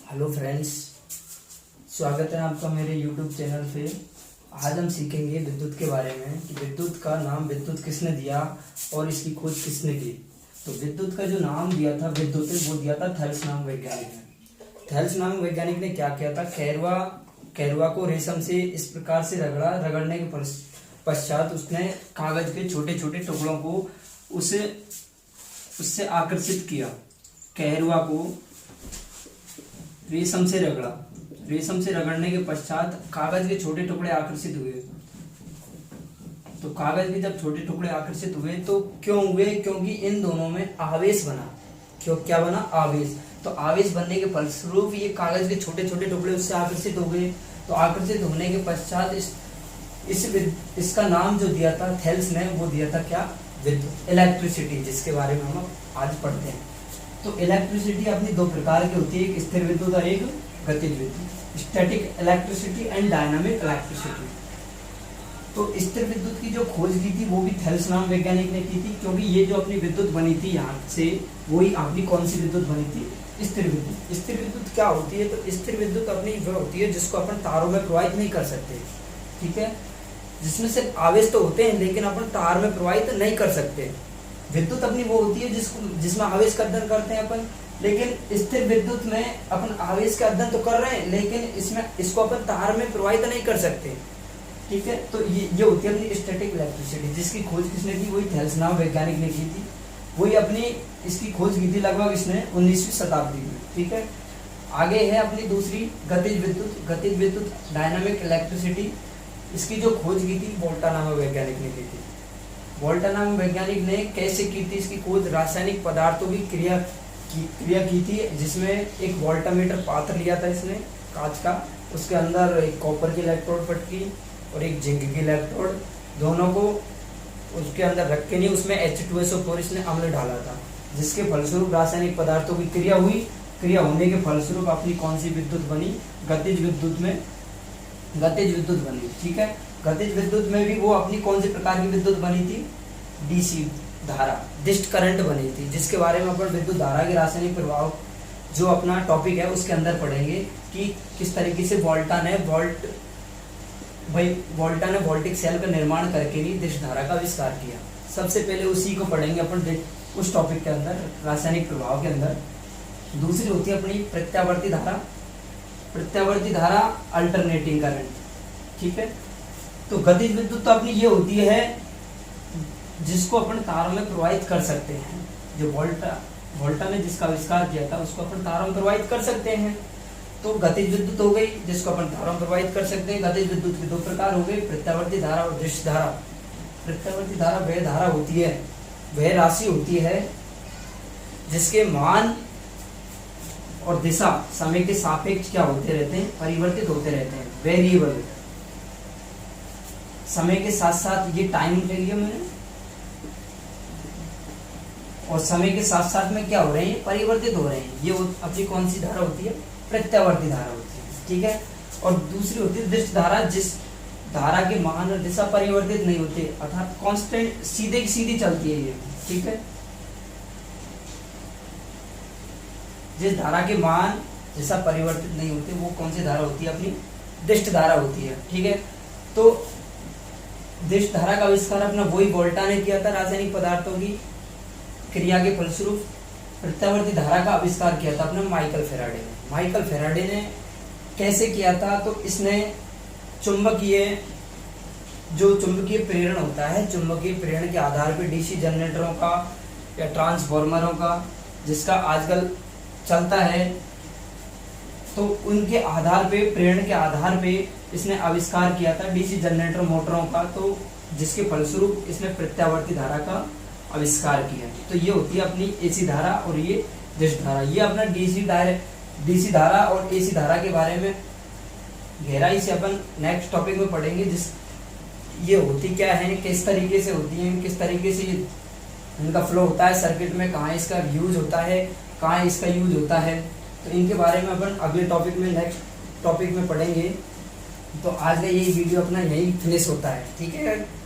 Hello friends, स्वागत है आपका मेरे यूट्यूब चैनल पे। आज हम सीखेंगे विद्युत के बारे में कि विद्युत का नाम विद्युत किसने दिया और इसकी खोज किसने की। तो विद्युत का जो नाम दिया था विद्युत, वो दिया था थेल्स नामक वैज्ञानिक ने। थेल्स नामक वैज्ञानिक ने क्या किया था, कैरवा को रेशम से इस प्रकार से रगड़ने के पश्चात उसने कागज के छोटे छोटे टुकड़ों को उससे आकर्षित किया। कैरवा को रेशम से रगड़ने के पश्चात कागज के छोटे टुकड़े आकर्षित हुए। तो कागज के जब छोटे टुकड़े आकर्षित हुए तो क्यों हुए? क्योंकि इन दोनों में आवेश बना। क्या बना? आवेश। तो आवेश बनने के फलस्वरूप ये कागज के छोटे छोटे टुकड़े उससे आकर्षित हो गए। तो आकर्षित होने के पश्चात इसका नाम जो दिया था थेल्स ने, वो दिया था क्या? विद्युत, इलेक्ट्रिसिटी, जिसके बारे में हम आज पढ़ते हैं। तो इलेक्ट्रिसिटी अपनी दो प्रकार की होती है, एक स्थिर विद्युत और एक गतिज विद्युत, static electricity and dynamic electricity. तो स्थिर विद्युत की जो खोज की थी वो भी थेल्स नाम वैज्ञानिक ने की थी, क्योंकि ये जो अपनी विद्युत बनी थी यहाँ से, वही अपनी कौन सी विद्युत बनी थी? स्थिर विद्युत। स्थिर विद्युत क्या होती है? तो स्थिर विद्युत अपनी वह होती है जिसको अपन तारों में प्रवाहित नहीं कर सकते, ठीक है, जिसमें सिर्फ आवेश तो होते हैं लेकिन अपन तार में प्रवाहित नहीं कर सकते। विद्युत अपनी वो होती है जिसमें आवेश का अध्ययन करते हैं अपन, लेकिन स्थिर विद्युत में अपन आवेश का अध्ययन तो कर रहे हैं लेकिन इसको अपन तार में प्रवाहित नहीं कर सकते, ठीक है। तो ये होती है अपनी स्टैटिक इलेक्ट्रिसिटी, जिसकी खोज किसने की? वही थेल्स नाम वैज्ञानिक ने की थी। वही अपनी इसकी खोज की थी लगभग इसने 19वीं शताब्दी में, ठीक है। आगे है अपनी दूसरी गतिज विद्युत डायनामिक इलेक्ट्रिसिटी। इसकी जो खोज की थी वोल्टा नामक वैज्ञानिक ने की थी। वोल्टा नामक वैज्ञानिक ने कैसे की थी इसकी खोज? रासायनिक पदार्थों की क्रिया की थी, जिसमें एक वोल्टामीटर पात्र लिया था इसने कांच का, उसके अंदर एक कॉपर की इलेक्ट्रोड पटकी और एक जिंक की इलेक्ट्रोड, दोनों को उसके अंदर रख के नहीं उसमें H2SO4 इसने अम्ल डाला था, जिसके फलस्वरूप रासायनिक पदार्थों की क्रिया हुई। क्रिया होने के फलस्वरूप अपनी कौन सी विद्युत बनी? गतिज विद्युत बनी, ठीक है। गतिज विद्युत में भी वो अपनी कौन सी प्रकार की विद्युत बनी थी? डीसी धारा, डिस्ट करंट बनी थी, जिसके बारे में अपन विद्युत धारा के रासायनिक प्रभाव जो अपना टॉपिक है उसके अंदर पढ़ेंगे कि किस तरीके से वोल्टा ने वोल्टिक सेल का निर्माण करके ही डिस्ट धारा का आविष्कार किया। सबसे पहले उसी को पढ़ेंगे अपन उस टॉपिक के अंदर, रासायनिक प्रभाव के अंदर। दूसरी होती है अपनी प्रत्यावर्ती धारा अल्टरनेटिंग करंट, ठीक है। तो गतिज विद्युत तो अपनी ये होती है जिसको अपन तारों में प्रवाहित कर सकते हैं। जो वोल्टा ने जिसका आविष्कार किया था उसको अपन तारों में प्रवाहित कर सकते हैं। तो गतिज विद्युत हो गई जिसको अपन तारों में प्रवाहित कर सकते हैं। गतिज विद्युत के दो प्रकार हो गए, प्रत्यावर्ती धारा और डिस्ट धारा। प्रत्यावर्ती धारा वह धारा होती है, वह राशि होती है जिसके मान और दिशा समय के सापेक्ष क्या होते रहते हैं? परिवर्तित होते रहते हैं, वेरिएबल। समय के साथ साथ ये टाइम ले लिया मैंने, और समय के साथ साथ में क्या हो रहे हैं? परिवर्तित हो रहे हैं। ये अपनी कौन सी धारा होती है? प्रत्यावर्ती धारा होती है, ठीक है। और दूसरी होती है डिस्ट धारा, जिस धारा के मान और दिशा परिवर्तित नहीं होते, अर्थात कांस्टेंट सीधे की सीधी चलती है ये, ठीक है। जिस धारा के मान दिशा परिवर्तित नहीं होते वो कौन सी धारा होती है? अपनी डिस्ट धारा होती है, ठीक है। तो डिस्ट धारा का आविष्कार अपना वही वोल्टा ने किया था, रासायनिक पदार्थों की क्रिया के फलस्वरूप। प्रत्यावर्ती धारा का आविष्कार किया था अपने माइकल फेराडे ने। कैसे किया था? तो इसने चुंबकीय प्रेरण होता है, चुंबकीय प्रेरण के आधार पर डीसी जनरेटरों का या ट्रांसफॉर्मरों का, जिसका आजकल चलता है, तो उनके आधार पे, प्रेरण के आधार पे इसने आविष्कार किया था डीसी जनरेटर मोटरों का। तो जिसके फलस्वरूप इसने प्रत्यावर्ती धारा का आविष्कार किया। तो ये होती है अपनी एसी धारा और ये डिस्ट धारा। ये अपना डीसी धारा और एसी धारा के बारे में गहराई से अपन नेक्स्ट टॉपिक में पढ़ेंगे। ये होती क्या है, किस तरीके से होती है, किस तरीके से इनका फ्लो होता है सर्किट में, कहाँ इसका यूज होता है, कहाँ इसका यूज होता है। तो इनके बारे में अपन अगले टॉपिक में, नेक्स्ट टॉपिक में पढ़ेंगे। तो आज का ये वीडियो अपना यही फिनिश होता है, ठीक है।